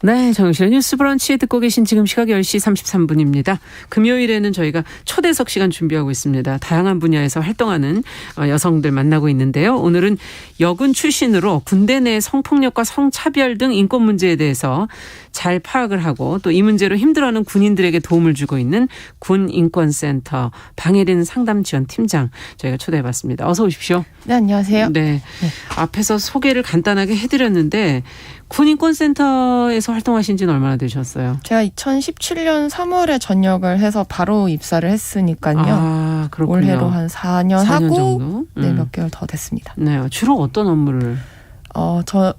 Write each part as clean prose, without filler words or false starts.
네, 정실의 뉴스 브런치 듣고 계신 지금 시각 10시 33분입니다. 금요일에는 저희가 초대석 시간 준비하고 있습니다. 다양한 분야에서 활동하는 여성들 만나고 있는데요. 오늘은 여군 출신으로 군대 내 성폭력과 성차별 등 인권 문제에 대해서 잘 파악을 하고 또 이 문제로 힘들어하는 군인들에게 도움을 주고 있는 군인권센터 방혜린 상담지원팀장 저희가 초대해봤습니다. 어서 오십시오. 네, 안녕하세요. 네. 앞에서 소개를 간단하게 해드렸는데 군인권센터에서 활동하신 지는 얼마나 되셨어요? 제가 2017년 3월에 전역을 해서 바로 입사를 했으니까요. 아, 그렇군요. 올해로 한 4년 4년 하고 정도? 네, 몇 개월 더 됐습니다. 네, 주로 어떤 업무를? 저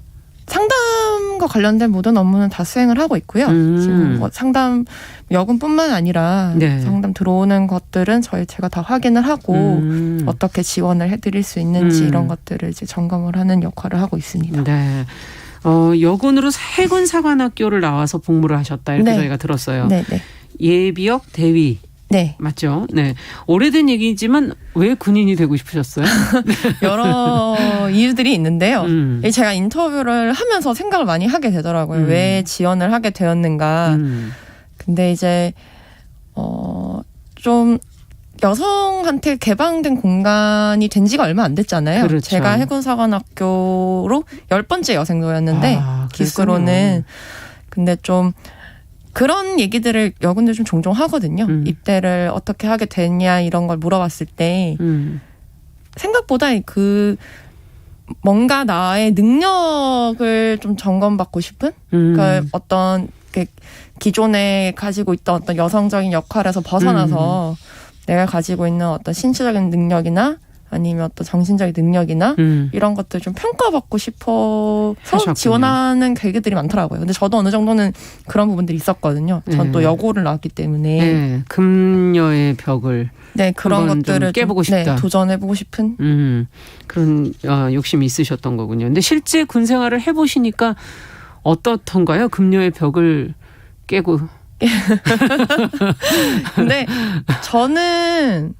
상담과 관련된 모든 업무는 다 수행을 하고 있고요. 지금 뭐 상담 여군뿐만 아니라 네. 상담 들어오는 것들은 제가 다 확인을 하고 어떻게 지원을 해드릴 수 있는지 이런 것들을 이제 점검을 하는 역할을 하고 있습니다. 네. 여군으로 해군사관학교를 나와서 복무를 하셨다 이렇게 네. 저희가 들었어요. 네, 네. 예비역 대위. 네. 맞죠? 네. 오래된 얘기지만 왜 군인이 되고 싶으셨어요? 여러 이유들이 있는데요. 제가 인터뷰를 하면서 생각을 많이 하게 되더라고요. 왜 지원을 하게 되었는가. 근데 이제 좀 여성한테 개방된 공간이 된 지가 얼마 안 됐잖아요. 그렇죠. 제가 해군사관학교로 10번째 여생도였는데 기수로는. 근데 좀 그런 얘기들을 여군들 좀 종종 하거든요. 입대를 어떻게 하게 됐냐 이런 걸 물어봤을 때 생각보다 뭔가 나의 능력을 좀 점검받고 싶은 그러니까 어떤 기존에 가지고 있던 어떤 여성적인 역할에서 벗어나서 내가 가지고 있는 어떤 신체적인 능력이나 아니면 어떤 정신적인 능력이나 이런 것들 좀 평가받고 싶어서 하셨군요. 지원하는 계기들이 많더라고요. 근데 저도 어느 정도는 그런 부분들이 있었거든요. 전 또 여고를 나왔기 때문에. 네. 금녀의 벽을. 네, 그런 것들을 깨보고 싶다. 네, 도전해보고 싶은. 그런 욕심이 있으셨던 거군요. 근데 실제 군 생활을 해보시니까 어떻던가요? 금녀의 벽을 깨고. 근데 저는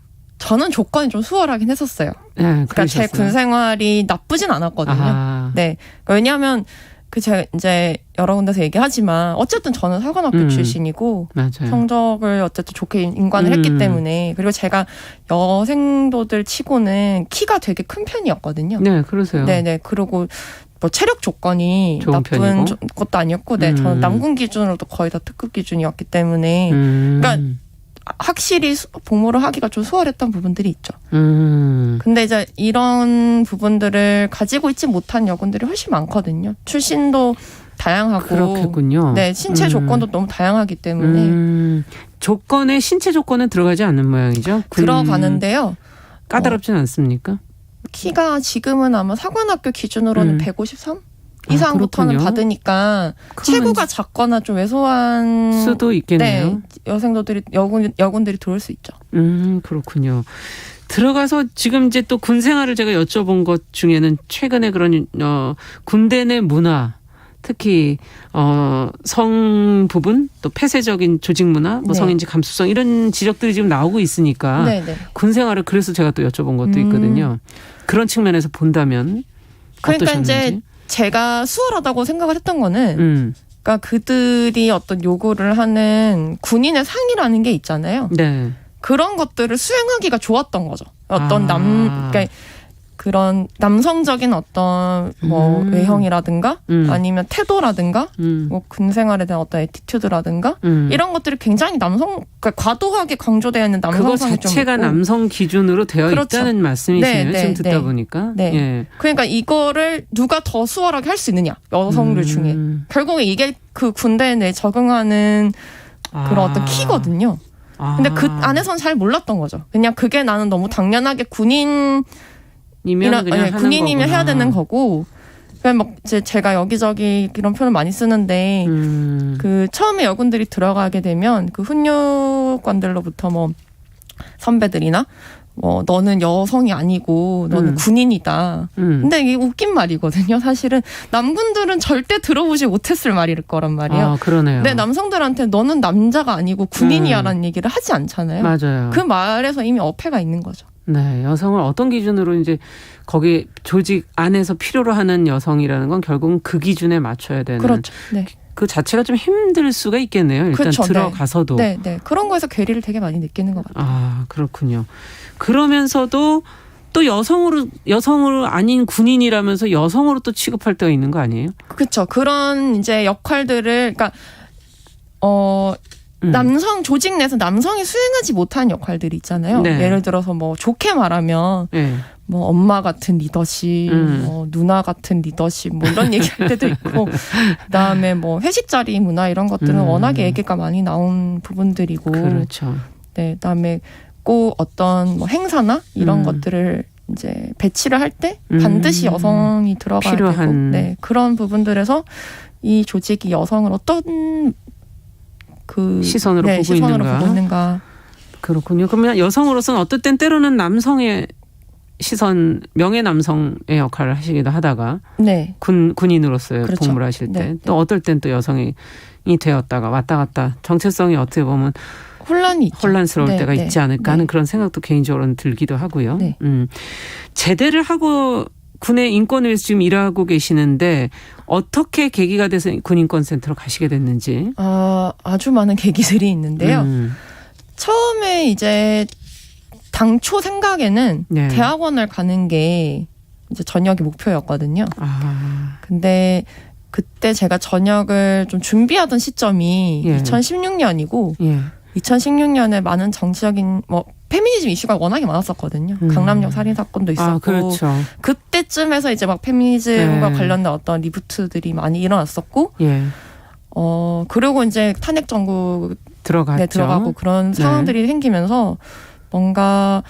조건이 좀 수월하긴 했었어요. 네, 그러니까 제 군 생활이 나쁘진 않았거든요. 네, 왜냐하면 제가 이제 여러 군데서 얘기하지만 어쨌든 저는 사관학교 출신이고 맞아요. 성적을 어쨌든 좋게 인관을 했기 때문에 그리고 제가 여생도들 치고는 키가 되게 큰 편이었거든요. 네, 그러세요. 네네. 그리고 뭐 체력 조건이 나쁜 편이고. 것도 아니었고, 네, 저는 남군 기준으로도 거의 다 특급 기준이었기 때문에, 그러니까 확실히 복무를 하기가 좀 수월했던 부분들이 있죠. 근데 이제 이런 부분들을 가지고 있지 못한 여군들이 훨씬 많거든요. 출신도 다양하고, 그렇겠군요. 네, 신체 조건도 너무 다양하기 때문에 조건에 신체 조건은 들어가지 않는 모양이죠. 들어가는데요. 까다롭진 않습니까? 키가 지금은 아마 사관학교 기준으로는 153 이상부터는 그렇군요. 받으니까 체구가 작거나 좀 왜소한 수도 있겠네요. 네, 여생도들이 여군들이 들어올 수 있죠. 그렇군요. 들어가서 지금 이제 또 군 생활을 제가 여쭤본 것 중에는 최근에 그런 군대 내 문화, 특히 성 부분 또 폐쇄적인 조직 문화, 뭐 네. 성인지 감수성 이런 지적들이 지금 나오고 있으니까 네, 네. 군 생활을 그래서 제가 또 여쭤본 것도 있거든요. 그런 측면에서 본다면 그러니까 어떠셨는지? 이제 제가 수월하다고 생각을 했던 거는 그러니까 그들이 어떤 요구를 하는 군인의 상이라는 게 있잖아요. 네. 그런 것들을 수행하기가 좋았던 거죠. 어떤 그러니까 그런 남성적인 어떤 뭐 외형이라든가 아니면 태도라든가 뭐 군 생활에 대한 어떤 에티튜드라든가 이런 것들이 굉장히 그러니까 과도하게 강조되어 있는 남성성이 그거 자체가 좀 있고. 남성 기준으로 되어 그렇죠. 있다는 말씀이시네요. 네, 지금 네, 듣다 네. 보니까. 네. 예. 그러니까 이거를 누가 더 수월하게 할 수 있느냐 여성들 중에 결국에 이게 그 군대 내에 적응하는 그런 어떤 키거든요. 근데 그 안에서는 잘 몰랐던 거죠. 그냥 그게 나는 너무 당연하게 군인이면 해야 되는 거고. 그냥 막 이제 제가 여기저기 이런 표현을 많이 쓰는데 그 처음에 여군들이 들어가게 되면 그 훈육관들로부터 뭐 선배들이나 뭐 너는 여성이 아니고 너는 군인이다. 근데 이게 웃긴 말이거든요. 사실은 남군들은 절대 들어보지 못했을 말일 거란 말이에요. 아, 그러네요. 근데 남성들한테 너는 남자가 아니고 군인이야라는 얘기를 하지 않잖아요. 맞아요. 그 말에서 이미 어폐가 있는 거죠. 네, 여성을 어떤 기준으로 이제 거기 조직 안에서 필요로 하는 여성이라는 건 결국은 그 기준에 맞춰야 되는. 그렇죠. 네. 그 자체가 좀 힘들 수가 있겠네요. 일단 그렇죠. 들어가서도. 네, 네. 그런 거에서 괴리를 되게 많이 느끼는 것 같아요. 아, 그렇군요. 그러면서도 또 여성으로 아닌 군인이라면서 여성으로 또 취급할 때가 있는 거 아니에요? 그렇죠. 그런 이제 역할들을 그러니까 남성 조직 내에서 남성이 수행하지 못한 역할들이 있잖아요. 네. 예를 들어서 뭐 좋게 말하면 네. 뭐 엄마 같은 리더십, 뭐 누나 같은 리더십, 뭐 이런 얘기할 때도 있고, 그다음에 뭐 회식 자리 문화 이런 것들은 워낙에 얘기가 많이 나온 부분들이고, 그렇죠. 네, 그다음에 꼭 어떤 뭐 행사나 이런 것들을 이제 배치를 할 때 반드시 여성이 들어가야 필요한. 되고, 네, 그런 부분들에서 이 조직이 여성을 어떤 그 시선으로 네, 보고 시선으로 있는가. 보고 있는가. 그렇군요. 그러면 여성으로서는 어떨 땐 때로는 남성의 시선, 명예 남성의 역할을 하시기도 하다가 네. 군인으로서의 그렇죠. 복무를 하실 때 네, 또 어떨 땐 또 여성이 되었다가 왔다 갔다 정체성이 어떻게 보면 혼란이 있죠. 혼란스러울 네, 때가 네, 있지 않을까 하는 네. 그런 생각도 개인적으로는 들기도 하고요. 네. 제대를 하고 군의 인권을 위해서 지금 일하고 계시는데 어떻게 계기가 돼서 군인권센터로 가시게 됐는지. 아주 많은 계기들이 있는데요. 처음에 이제 당초 생각에는 네. 대학원을 가는 게 이제 전역이 목표였거든요. 아, 근데 그때 제가 전역을 좀 준비하던 시점이 예. 2016년이고 예. 2016년에 많은 정치적인 뭐 페미니즘 이슈가 워낙에 많았었거든요. 강남역 살인 사건도 있었고 아, 그렇죠. 그때쯤에서 이제 막 페미니즘과 네. 관련된 어떤 리부트들이 많이 일어났었고 예. 그리고 이제 탄핵 정국 들어갔죠. 네, 들어가고 그런 네. 상황들이 생기면서 뭔가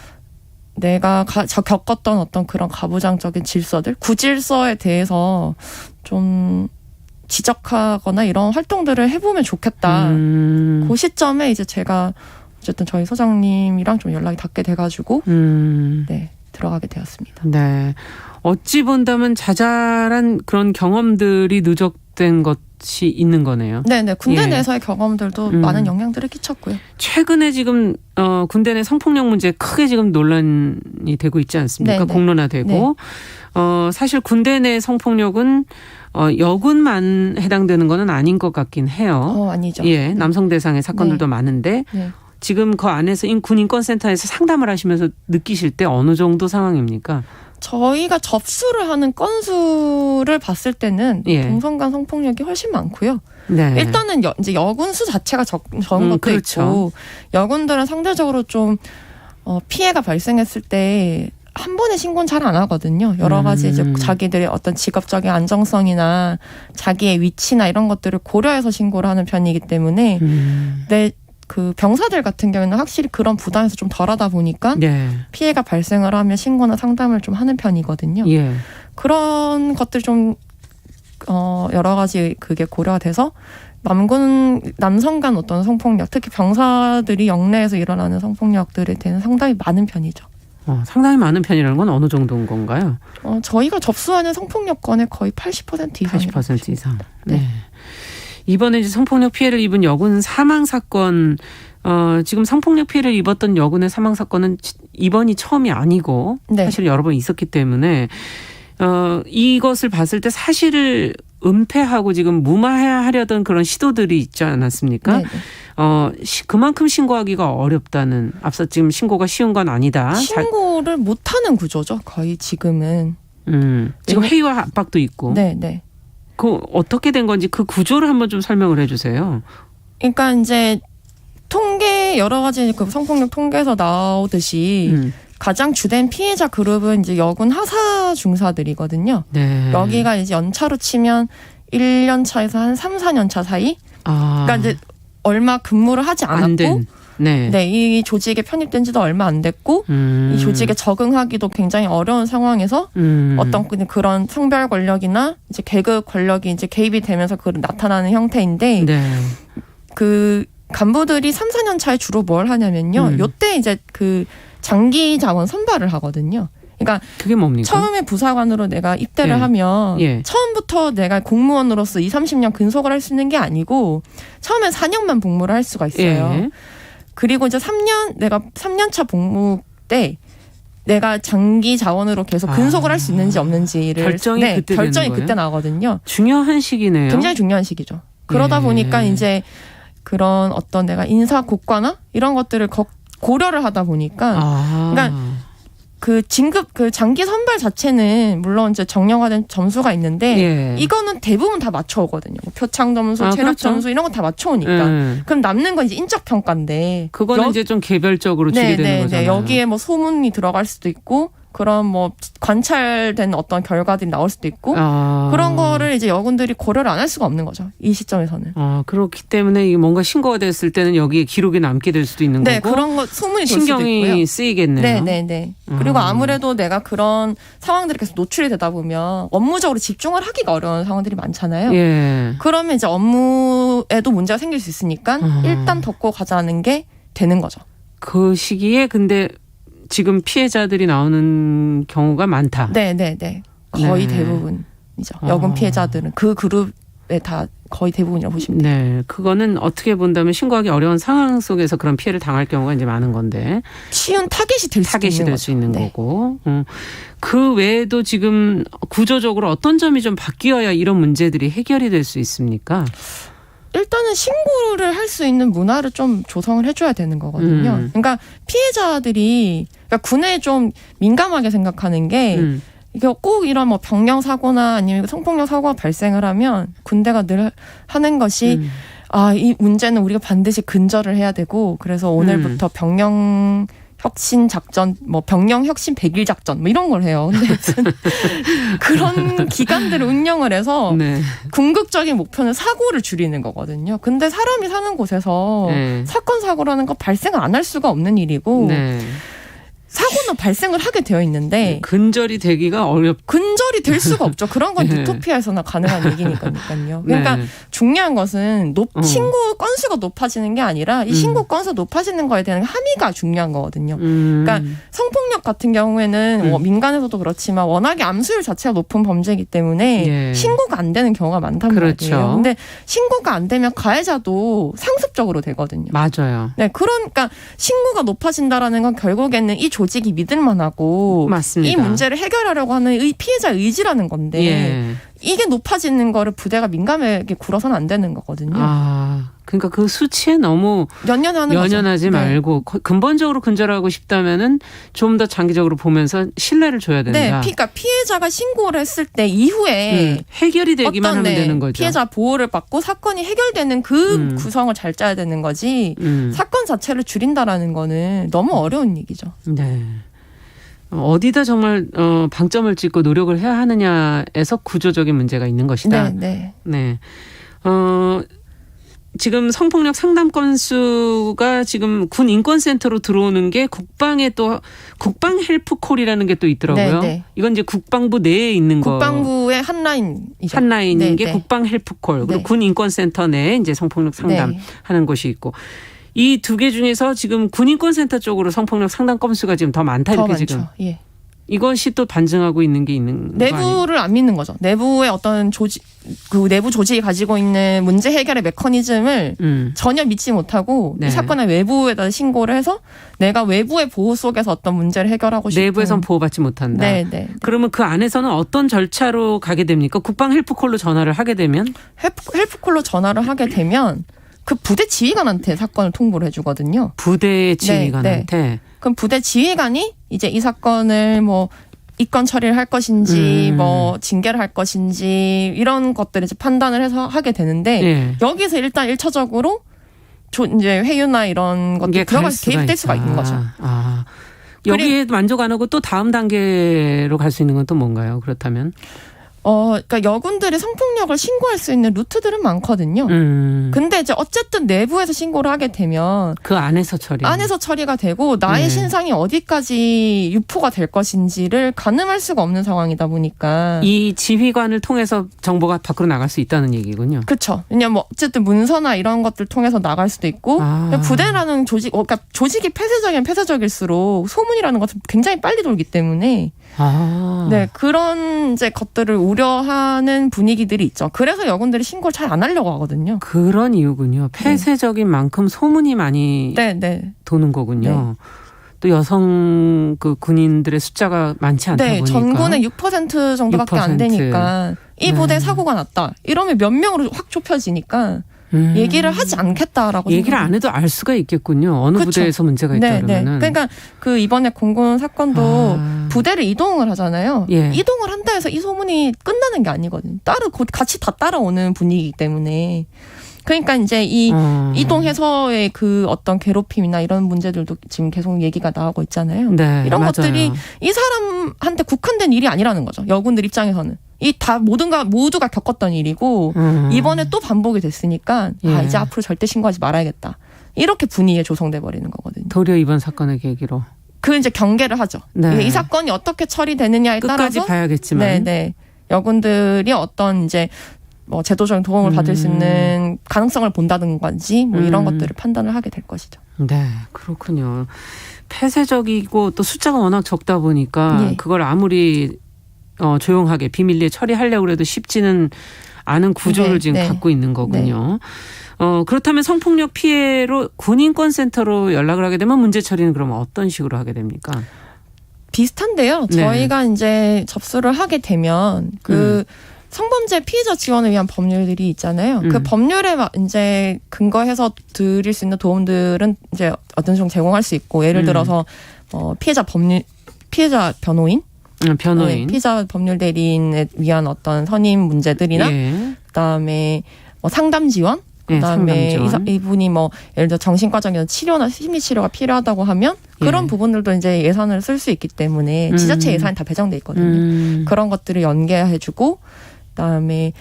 내가 겪었던 어떤 그런 가부장적인 질서들, 구질서에 대해서 좀 지적하거나 이런 활동들을 해보면 좋겠다. 그 시점에 이제 제가 어쨌든 저희 소장님이랑 좀 연락이 닿게 돼가지고 네, 들어가게 되었습니다. 네. 어찌 본다면 자잘한 그런 경험들이 누적된 것이 있는 거네요. 네네. 군대 예. 내에서의 경험들도 많은 영향들을 끼쳤고요. 최근에 지금 군대 내 성폭력 문제 크게 지금 논란이 되고 있지 않습니까? 네, 네. 공론화되고 네. 사실 군대 내 성폭력은 여군만 해당되는 거는 아닌 것 같긴 해요. 아니죠. 예, 남성 대상의 사건들도 네. 많은데 네. 지금 그 안에서 군인권센터에서 상담을 하시면서 느끼실 때 어느 정도 상황입니까? 저희가 접수를 하는 건수를 봤을 때는 예. 동성 간 성폭력이 훨씬 많고요. 네. 일단은 이제 여군 수 자체가 적은 것도 그렇죠. 있고 여군들은 상대적으로 좀 피해가 발생했을 때 한 번에 신고는 잘 안 하거든요. 여러 가지 이제 자기들의 어떤 직업적인 안정성이나 자기의 위치나 이런 것들을 고려해서 신고를 하는 편이기 때문에 그 병사들 같은 경우는 확실히 그런 부담에서 좀 덜하다 보니까 네. 피해가 피해가 발생을 하면 신고나 상담을 좀 하는 편이거든요. 예. 그런 것들 좀 여러 가지 그게 고려가 돼서 남성 간 어떤 성폭력, 특히 병사들이 영내에서 일어나는 성폭력들에 대해서 상당히 많은 편이죠. 상당히 많은 편이라는 건 어느 정도인 건가요? 저희가 접수하는 성폭력 건의 거의 80% 이상. 80% 이상. 네. 네. 이번에 이제 성폭력 피해를 입은 여군 사망 사건, 지금 성폭력 피해를 입었던 여군의 사망 사건은 이번이 처음이 아니고 네. 사실 여러 번 있었기 때문에 이것을 봤을 때 사실을 은폐하고 지금 무마하려던 그런 시도들이 있지 않았습니까? 네. 그만큼 신고하기가 어렵다는, 앞서 지금 신고가 쉬운 건 아니다. 신고를 못하는 구조죠. 거의 지금은. 지금 회의와 압박도 있고. 네, 네. 그 어떻게 된 건지 그 구조를 한번 좀 설명을 해주세요. 그러니까 이제 여러 가지 그 성폭력 통계에서 나오듯이 가장 주된 피해자 그룹은 이제 여군 하사 중사들이거든요. 네. 여기가 이제 연차로 치면 1년 차에서 한 3, 4년 차 사이. 그러니까 이제 얼마 근무를 하지 않았고, 네. 네, 이 조직에 편입된 지도 얼마 안 됐고, 이 조직에 적응하기도 굉장히 어려운 상황에서 어떤 그런 성별 권력이나 이제 계급 권력이 이제 개입이 되면서 나타나는 형태인데, 네. 그 간부들이 3, 4년 차에 주로 뭘 하냐면요. 요때 이제 그 장기 자원 선발을 하거든요. 그러니까 그게 뭡니까? 처음에 부사관으로 내가 입대를 예. 하면 예. 처음부터 내가 공무원으로서 20, 30년 근속을 할 수 있는 게 아니고 처음엔 4년만 복무를 할 수가 있어요. 예. 그리고 이제 3년차 복무 때 내가 장기 자원으로 계속 근속을 할 수 있는지 없는지를 결정이 그때 결정이 되는 거예요? 그때 나거든요. 중요한 시기네요. 굉장히 중요한 시기죠. 그러다 보니까 이제 그런 어떤 내가 인사 고과나 이런 것들을 고려를 하다 보니까 그러니까 그 장기 선발 자체는 물론 이제 정량화된 점수가 있는데 이거는 대부분 다 맞춰오거든요. 뭐 표창 점수, 체력 그렇죠. 점수 이런 거 다 맞춰오니까 그럼 남는 건 이제 인적 평가인데 그거는 이제 좀 개별적으로 주게 되는 거잖아요. 여기에 뭐 소문이 들어갈 수도 있고 그런 뭐 관찰된 어떤 결과들이 나올 수도 있고 그런 거를 이제 여군들이 고려를 안 할 수가 없는 거죠. 이 시점에서는. 그렇기 때문에 이게 뭔가 신고가 됐을 때는 여기에 기록이 남게 될 수도 있는 거고. 그런 거 소문이 돌 수도 있고요. 신경이 쓰이겠네요. 네. 그리고 아무래도 내가 그런 상황들이 계속 노출이 되다 보면 업무적으로 집중을 하기가 어려운 상황들이 많잖아요. 그러면 이제 업무에도 문제가 생길 수 있으니까 일단 덮고 가자는 게 되는 거죠. 그 시기에 근데 지금 피해자들이 나오는 경우가 많다. 네. 거의 대부분이죠. 여군 피해자들은 그 그룹에 다 거의 대부분이라고 보시면 돼요. 네. 그거는 어떻게 본다면 신고하기 어려운 상황 속에서 그런 피해를 당할 경우가 이제 많은 건데. 쉬운 타겟이 될 수 있는 거고. 그 외에도 지금 구조적으로 어떤 점이 좀 바뀌어야 이런 문제들이 해결이 될 수 있습니까? 일단은 신고를 할 수 있는 문화를 좀 조성을 해줘야 되는 거거든요. 그러니까 피해자들이 그러니까 군에 좀 민감하게 생각하는 게 이게 꼭 이런 뭐 병령 사고나 아니면 성폭력 사고가 발생을 하면 군대가 늘 하는 것이 이 문제는 우리가 반드시 근절을 해야 되고 그래서 오늘부터 병령 혁신 작전, 뭐 병령 혁신 100일 작전 뭐 이런 걸 해요. 근데 그런 기간들을 운영을 해서 궁극적인 목표는 사고를 줄이는 거거든요. 근데 사람이 사는 곳에서 사건 사고라는 거 발생 안 할 수가 없는 일이고 사고는 발생을 하게 되어 있는데 근절이 되기가 근절이 될 수가 없죠. 그런 건 유토피아에서나 가능한 얘기니까요. 그러니까 중요한 것은 신고 건수가 높아지는 게 아니라 이 신고 건수가 높아지는 거에 대한 함의가 중요한 거거든요. 그러니까 성폭력 같은 경우에는 뭐 민간에서도 그렇지만 워낙에 암수율 자체가 높은 범죄이기 때문에 신고가 안 되는 경우가 많단 말이에요. 근데 신고가 안 되면 가해자도 상습적으로 되거든요. 맞아요. 네, 그러니까 신고가 높아진다라는 건 결국에는 이 조직이 믿을만하고 맞습니다. 이 문제를 해결하려고 하는 피해자 의지라는 건데 이게 높아지는 거를 부대가 민감하게 굴어서는 안 되는 거거든요. 그러니까 그 수치에 너무 연연하지 말고 근본적으로 근절하고 싶다면은 좀 더 장기적으로 보면서 신뢰를 줘야 된다. 네, 그러니까 피해자가 신고를 했을 때 이후에 해결이 되기만 하면 되는 거죠. 피해자 보호를 받고 사건이 해결되는 그 구성을 잘 짜야 되는 거지. 사건 자체를 줄인다라는 거는 너무 어려운 얘기죠. 네. 어디다 정말 방점을 찍고 노력을 해야 하느냐에서 구조적인 문제가 있는 것이다. 네. 지금 성폭력 상담 건수가 지금 군 인권센터로 들어오는 게 국방에 또 국방 헬프콜이라는 게 또 있더라고요. 이건 이제 국방부 내에 있는 거. 국방부의 한 라인이죠. 한 라인인 게 국방 헬프콜. 그리고 군 인권센터 내에 이제 성폭력 상담하는 곳이 있고. 이 두 개 중에서 지금 군인권센터 쪽으로 성폭력 상담 건수가 지금 더 많다 이렇게 많죠. 지금. 이것이 또 반증하고 있는 게 있는 내부를 안 믿는 거죠. 내부의 어떤 그 내부 조직이 가지고 있는 문제 해결의 메커니즘을 전혀 믿지 못하고 이 사건을 외부에다 신고를 해서 내가 외부의 보호 속에서 어떤 문제를 해결하고 싶은. 내부에선 보호받지 못한다. 그러면 그 안에서는 어떤 절차로 가게 됩니까? 국방 헬프콜로 전화를 하게 되면? 헬프콜로 전화를 하게 되면 그 부대 지휘관한테 사건을 통보를 해주거든요. 부대 지휘관한테? 그럼 부대 지휘관이 이제 이 사건을 뭐 입건 처리를 할 것인지 뭐 징계를 할 것인지 이런 것들을 이제 판단을 해서 하게 되는데 여기서 일단 1차적으로 이제 회유나 이런 것들이 들어가서 개입될 수가 있는 거죠. 여기에 만족 안 하고 또 다음 단계로 갈 수 있는 건 또 뭔가요? 그렇다면? 그러니까 여군들이 성폭력을 신고할 수 있는 루트들은 많거든요. 근데 이제 어쨌든 내부에서 신고를 하게 되면 그 안에서 처리가 되고 나의 신상이 어디까지 유포가 될 것인지를 가늠할 수가 없는 상황이다 보니까 이 지휘관을 통해서 정보가 밖으로 나갈 수 있다는 얘기군요. 그렇죠. 왜냐면 뭐 어쨌든 문서나 이런 것들 통해서 나갈 수도 있고 부대라는 그러니까 조직이 폐쇄적일수록 소문이라는 것은 굉장히 빨리 돌기 때문에 그런 이제 것들을 우려하는 분위기들이 있죠. 그래서 여군들이 신고를 잘 안 하려고 하거든요. 그런 이유군요. 폐쇄적인 만큼 소문이 많이 도는 거군요. 또 여성 그 군인들의 숫자가 많지 않다 네, 보니까. 전군의 6% 정도밖에 안 6%. 되니까 이 부대에 네. 사고가 났다. 이러면 몇 명으로 확 좁혀지니까 얘기를 하지 않겠다라고 얘기를 안 해도 알 수가 있겠군요. 어느 그쵸. 부대에서 문제가 있다 네, 그러면은. 네. 그러니까 그 이번에 공군 사건도 부대를 이동을 하잖아요. 예. 이동을 한다 해서 이 소문이 끝나는 게 아니거든요. 같이 다 따라오는 분위기이기 때문에. 그러니까 이제 이 이동해서의 그 어떤 괴롭힘이나 이런 문제들도 지금 계속 얘기가 나오고 있잖아요. 네, 이런 맞아요. 것들이 이 사람한테 국한된 일이 아니라는 거죠. 여군들 입장에서는. 이 다 모두가 겪었던 일이고 이번에 또 반복이 됐으니까 예. 이제 앞으로 절대 신고하지 말아야겠다. 이렇게 분위기에 조성돼 버리는 거거든요. 도리어 이번 사건의 계기로. 그 이제 경계를 하죠. 네. 이 사건이 어떻게 처리되느냐에 끝까지 따라서 봐야겠지만. 네. 여군들이 어떤 이제 뭐 제도적인 도움을 받을 수 있는 가능성을 본다든지 뭐 이런 것들을 판단을 하게 될 것이죠. 네, 그렇군요. 폐쇄적이고 또 숫자가 워낙 적다 보니까 예. 그걸 아무리 조용하게 비밀리에 처리하려고 해도 쉽지는 않은 구조를 네, 지금 네. 갖고 있는 거군요. 그렇다면 성폭력 피해로 군인권센터로 연락을 하게 되면 문제 처리는 그럼 어떤 식으로 하게 됩니까? 비슷한데요. 네. 저희가 이제 접수를 하게 되면 그 성범죄 피해자 지원을 위한 법률들이 있잖아요. 그 법률에 이제 근거해서 드릴 수 있는 도움들은 이제 어떤 정도 제공할 수 있고, 예를 들어서 피해자 변호인, 변호인, 네, 피해자 법률 대리인에 위한 어떤 선임 문제들이나, 예. 그다음에 뭐 상담 지원. 예, 그다음에 상담 지원. 이분이 뭐 예를 들어 정신과적인 치료나 심리 치료가 필요하다고 하면 그런 예. 부분들도 이제 예산을 쓸 수 있기 때문에 지자체 예산이 다 배정돼 있거든요. 그런 것들을 연계해주고, 그다음에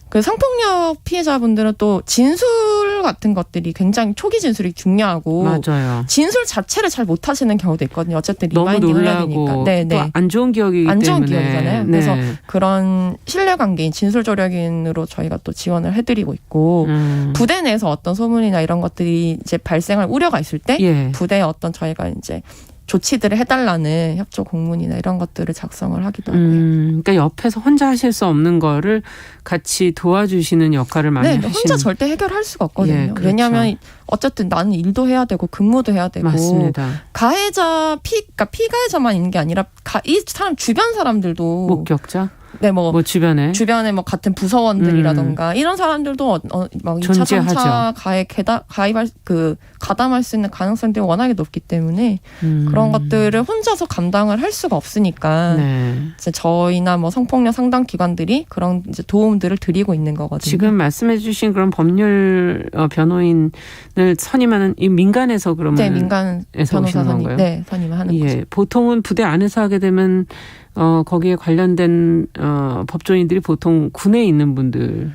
그 성폭력 피해자분들은 또 진술 같은 것들이 굉장히 초기 진술이 중요하고, 맞아요. 진술 자체를 잘 못하시는 경우도 있거든요. 어쨌든 너무 리마인딩을 해야 되니까. 놀라고 네, 또 안 좋은 기억이기 안 좋은 때문에. 기억이잖아요. 네. 그래서 그런 신뢰관계인 진술조력인으로 저희가 또 지원을 해드리고 있고, 부대 내에서 어떤 소문이나 이런 것들이 이제 발생할 우려가 있을 때 예. 부대에 어떤 저희가 이제 조치들을 해달라는 협조 공문이나 이런 것들을 작성을 하기도 하고요. 그러니까 옆에서 혼자 하실 수 없는 거를 같이 도와주시는 역할을 많이 네, 하시는. 혼자 절대 해결할 수가 없거든요. 예, 그렇죠. 왜냐하면 어쨌든 나는 일도 해야 되고 근무도 해야 되고, 맞습니다. 가해자 그러니까 피가해자만 있는 게 아니라 이 사람 주변 사람들도 목격자? 네, 뭐 주변에 뭐 같은 부서원들이라던가 이런 사람들도 막 2차, 존재하죠. 3차 가담할 수 있는 가능성들이 워낙에 높기 때문에 그런 것들을 혼자서 감당을 할 수가 없으니까 네. 이제 저희나 뭐 성폭력 상담 기관들이 그런 이제 도움들을 드리고 있는 거거든요. 지금 말씀해주신 그런 법률 변호인을 선임하는 이 민간에서 그러면 네, 민간 에서 변호사 오시는 선임, 건가요? 네, 선임을 하는 거죠. 예, 보통은 부대 안에서 하게 되면 거기에 관련된 법조인들이 보통 군에 있는 분들.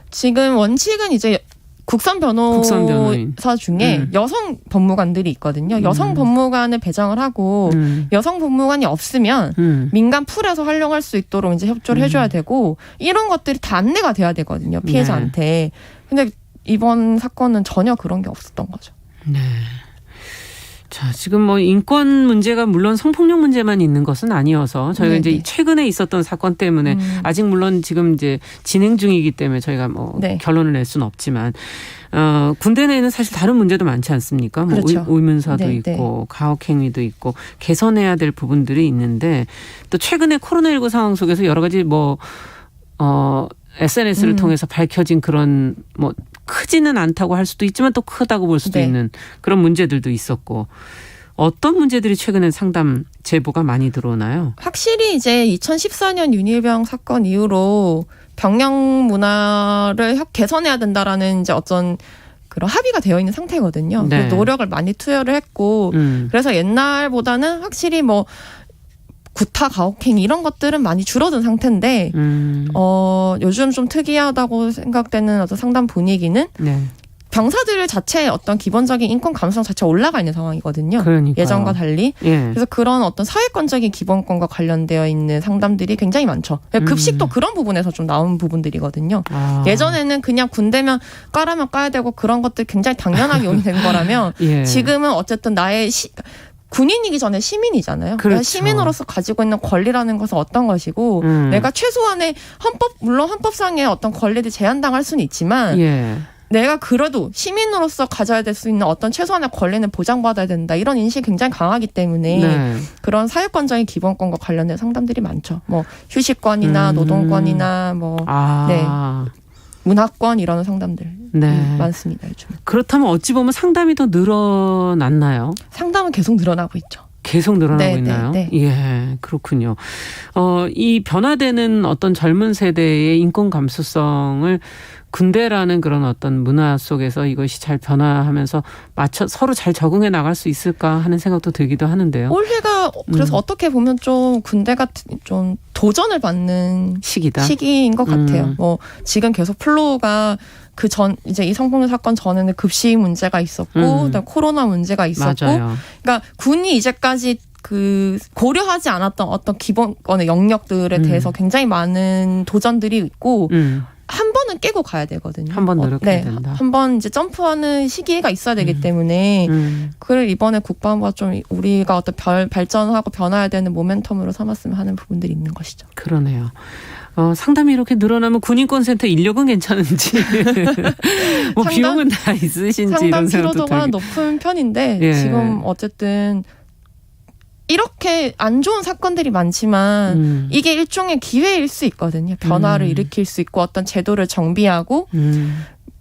지금 원칙은 이제 국선 변호인. 변호사 중에 여성 법무관들이 있거든요. 여성 법무관을 배정을 하고 여성 법무관이 없으면 민간 풀에서 활용할 수 있도록 이제 협조를 해줘야 되고, 이런 것들이 다 안내가 돼야 되거든요, 피해자한테. 근데 이번 사건은 전혀 그런 게 없었던 거죠. 네. 자, 지금 뭐 인권 문제가 물론 성폭력 문제만 있는 것은 아니어서 저희가 이제 최근에 있었던 사건 때문에 아직 물론 지금 이제 진행 중이기 때문에 저희가 뭐 결론을 낼 수는 없지만 군대 내에는 사실 다른 문제도 많지 않습니까? 뭐 그렇죠. 의문사도 있고 가혹행위도 있고 개선해야 될 부분들이 있는데, 또 최근에 코로나19 상황 속에서 여러 가지 SNS를 통해서 밝혀진 그런 뭐 크지는 않다고 할 수도 있지만 또 크다고 볼 수도 있는 그런 문제들도 있었고, 어떤 문제들이 최근에 상담 제보가 많이 들어오나요? 확실히 이제 2014년 윤일병 사건 이후로 병영 문화를 개선해야 된다라는 이제 어떤 그런 합의가 되어 있는 상태거든요. 네. 노력을 많이 투여를 했고, 그래서 옛날보다는 확실히 뭐 구타, 가혹행위 이런 것들은 많이 줄어든 상태인데, 요즘 좀 특이하다고 생각되는 어떤 상담 분위기는 병사들 자체의 어떤 기본적인 인권 감수성 자체가 올라가 있는 상황이거든요. 그러니까요. 예전과 달리. 그래서 그런 어떤 사회권적인 기본권과 관련되어 있는 상담들이 굉장히 많죠. 급식도 그런 부분에서 좀 나온 부분들이거든요. 예전에는 그냥 군대면 까라면 까야 되고 그런 것들 굉장히 당연하게 용인된 거라면 지금은 어쨌든 나의 군인이기 전에 시민이잖아요. 그렇죠. 내가 시민으로서 가지고 있는 권리라는 것은 어떤 것이고, 내가 최소한의 물론 헌법상의 어떤 권리를 제한당할 수는 있지만 내가 그래도 시민으로서 가져야 될 수 있는 어떤 최소한의 권리는 보장받아야 된다. 이런 인식이 굉장히 강하기 때문에 네. 그런 사회권적인 기본권과 관련된 상담들이 많죠. 뭐 휴식권이나 노동권이나 뭐 네. 문화권 이런 상담들 네. 많습니다. 요즘. 그렇다면 어찌 보면 상담이 더 늘어났나요? 상담은 계속 늘어나고 있죠. 계속 늘어나고 네, 있나요? 네, 예, 그렇군요. 이 변화되는 어떤 젊은 세대의 인권 감수성을 군대라는 그런 어떤 문화 속에서 이것이 잘 변화하면서 서로 잘 적응해 나갈 수 있을까 하는 생각도 들기도 하는데요. 올해가 그래서 어떻게 보면 좀 군대가 좀 도전을 받는 시기인 것 같아요. 뭐 지금 계속 플로우가 이제 이 성폭력 사건 전에는 급식 문제가 있었고, 그다음에 코로나 문제가 있었고, 맞아요. 그러니까 군이 이제까지 고려하지 않았던 어떤 기본권의 영역들에 대해서 굉장히 많은 도전들이 있고, 한 번은 깨고 가야 되거든요. 한 번 노력해야 된다. 한 번 이제 점프하는 시기가 있어야 되기 때문에 그걸 이번에 국방부가 좀 우리가 어떤 발전하고 변화해야 되는 모멘텀으로 삼았으면 하는 부분들이 있는 것이죠. 그러네요. 상담이 이렇게 늘어나면 군인권센터 인력은 괜찮은지 뭐 비용은 다 있으신지 상담 이런 생각도 피로도가 높은 편인데 예. 지금 어쨌든 이렇게 안 좋은 사건들이 많지만 이게 일종의 기회일 수 있거든요. 변화를 일으킬 수 있고 어떤 제도를 정비하고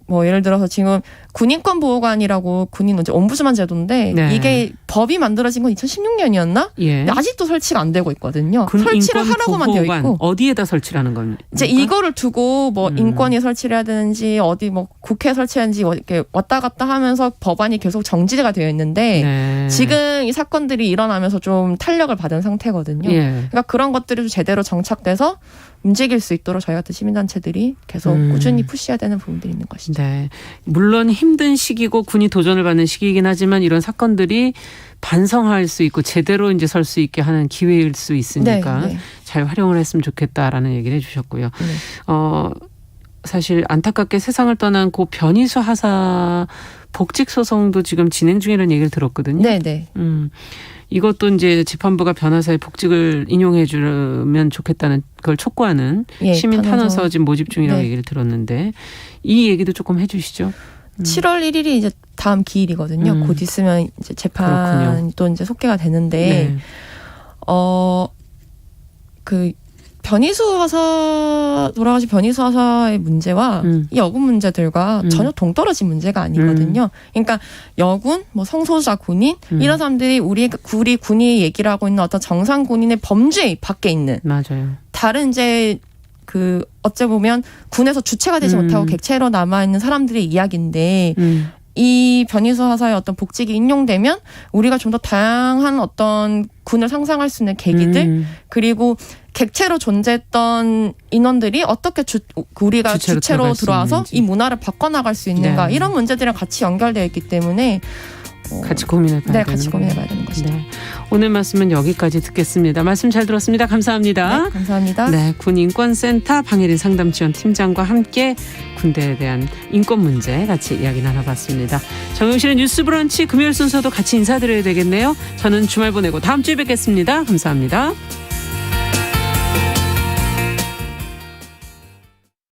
뭐 예를 들어서 지금 군인권보호관이라고 군인 이제 옴부즈만 제도인데 네. 이게 법이 만들어진 건 2016년이었나? 예. 근데 아직도 설치가 안 되고 있거든요. 설치를 하라고만 되어 있고 어디에다 설치를 하는 겁니까? 이제 이거를 두고 뭐 인권위 설치를 해야 되는지 어디 뭐 국회 설치해야지 이렇게 왔다 갔다 하면서 법안이 계속 정지가 되어 있는데 네. 지금 이 사건들이 일어나면서 좀 탄력을 받은 상태거든요. 예. 그러니까 그런 것들이 좀 제대로 정착돼서 움직일 수 있도록 저희 같은 시민단체들이 계속 꾸준히 푸시해야 되는 부분들이 있는 것이죠. 네. 물론 힘든 시기고 군이 도전을 받는 시기이긴 하지만 이런 사건들이 반성할 수 있고 제대로 이제 설 수 있게 하는 기회일 수 있으니까 네. 잘 활용을 했으면 좋겠다라는 얘기를 해주셨고요. 사실 안타깝게 세상을 떠난 고 변희수 하사 복직 소송도 지금 진행 중이라는 얘기를 들었거든요. 네네. 이것도 이제 재판부가 변호사의 복직을 인용해 주면 좋겠다는 걸 촉구하는 시민 탄원서집 모집 중이라고 네. 얘기를 들었는데 이 얘기도 조금 해 주시죠. 7월 1일이 이제 다음 기일이거든요. 곧 있으면 이제 재판이 또 이제 속개가 되는데, 네. 돌아가신 변희수 하사의 문제와 이 여군 문제들과 전혀 동떨어진 문제가 아니거든요. 그러니까 여군, 뭐 성소수자 군인 이런 사람들이 우리 군이 얘기를 하고 있는 어떤 정상 군인의 범죄 밖에 있는 맞아요. 다른 이제 어째 보면 군에서 주체가 되지 못하고 객체로 남아 있는 사람들의 이야기인데. 이 변희수 하사의 어떤 복직이 인용되면 우리가 좀 더 다양한 어떤 군을 상상할 수 있는 계기들 그리고 객체로 존재했던 인원들이 어떻게 우리가 주체로 들어와서 이 문화를 바꿔나갈 수 있는가 네. 이런 문제들이랑 같이 연결되어 있기 때문에 같이 고민해봐야 네, 같이 고민해봐야 되는 것이죠. 네. 오늘 말씀은 여기까지 듣겠습니다. 말씀 잘 들었습니다. 감사합니다. 네, 감사합니다. 네, 군인권센터 방혜린 상담지원팀장과 함께 군대에 대한 인권 문제 같이 이야기 나눠봤습니다. 정용실의 뉴스 브런치 금요일 순서도 같이 인사드려야 되겠네요. 저는 주말 보내고 다음 주에 뵙겠습니다. 감사합니다.